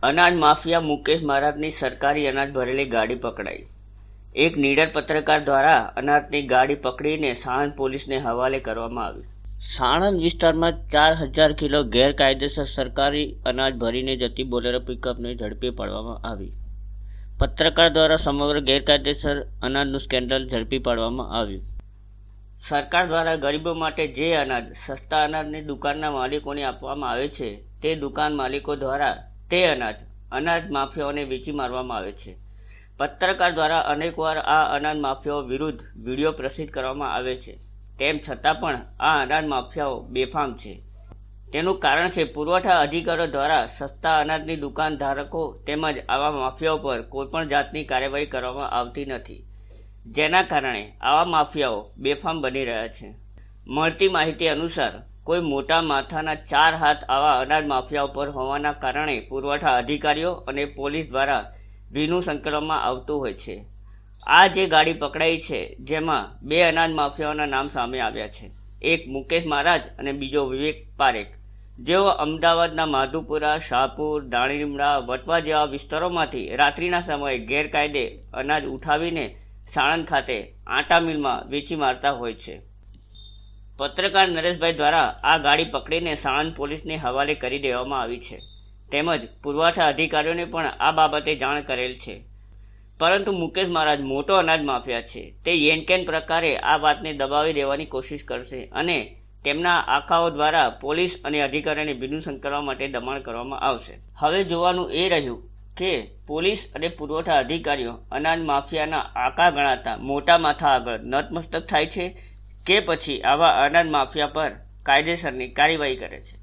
અનાજ માફિયા મુકેશ મહારાજની સરકારી અનાજ ભરેલી ગાડી પકડાઈ। એક નીડર પત્રકાર દ્વારા અનાજની ગાડી પકડીને સાણંદ પોલીસને હવાલે કરવામાં આવી। સાણંદ વિસ્તારમાં 4000 કિલો ગેરકાયદેસર સરકારી અનાજ ભરીને જતી બોલેરો પિકઅપને ઝડપી પાડવામાં આવી। પત્રકાર દ્વારા સમગ્ર ગેરકાયદેસર અનાજનું સ્કેન્ડલ ઝડપી પાડવામાં આવ્યું। સરકાર દ્વારા ગરીબો માટે જે અનાજ સસ્તા અનાજની દુકાનના માલિકોને આપવામાં આવે છે, તે દુકાન માલિકો દ્વારા તે અનાજ માફિયાઓને વેચી મારવામાં આવે છે। પત્રકાર દ્વારા અનેકવાર આ અનાજ માફિયાઓ વિરુદ્ધ વિડીયો પ્રસિદ્ધ કરવામાં આવે છે, તેમ છતાં પણ આ અનાજ માફિયાઓ બેફામ છે। તેનું કારણ છે પુરવઠા અધિકારીઓ દ્વારા સસ્તા અનાજની દુકાન ધારકો તેમજ આવા માફિયાઓ પર કોઈપણ જાતની કાર્યવાહી કરવામાં આવતી નથી, જેના કારણે આવા માફિયાઓ બેફામ બની રહ્યા છે। મળતી માહિતી અનુસાર કોઈ મોટા માથાના 4 હાથ આવા અનાજ માફિયાઓ પર હોવાના કારણે પુરવઠા અધિકારીઓ અને પોલીસ દ્વારા ભીનું સંકલનમાં આવતું હોય છે। આ જે ગાડી પકડાઈ છે, જેમાં 2 અનાજ માફિયાઓના નામ સામે આવ્યા છે, એક મુકેશ મહારાજ અને બીજો વિવેક પારેખ, જેઓ અમદાવાદના માધુપુરા, શાહપુર, દાણીલીમડા, વટવા જેવા વિસ્તારોમાંથી રાત્રિના સમયે ગેરકાયદે અનાજ ઉઠાવીને સાણંદ ખાતે આટા મિલમાં વેચી મારતા હોય છે। પત્રકાર નરેશભાઈ દ્વારા આ ગાડી પકડીને સાણંદ પોલીસને હવાલે કરી દેવામાં આવી છે, તેમજ પુરવઠા અધિકારીઓને પણ આ બાબતે જાણ કરેલ છે। પરંતુ મુકેશ મહારાજ મોટો અનાજ માફિયા છે, તે યેનકેન પ્રકારે આ વાતને દબાવી દેવાની કોશિશ કરશે અને તેમના આખાઓ દ્વારા પોલીસ અને અધિકારીઓને ભીનું સંકલવા માટે દબાણ કરવામાં આવશે। હવે જોવાનું એ રહ્યું કે પોલીસ અને પુરવઠા અધિકારીઓ અનાજ માફિયાના આકા ગણાતા મોટા માથા આગળ નતમસ્તક થાય છે કે પછી આવા અનાજ માફિયા પર કાયદેસરની કાર્યવાહી કરે છે।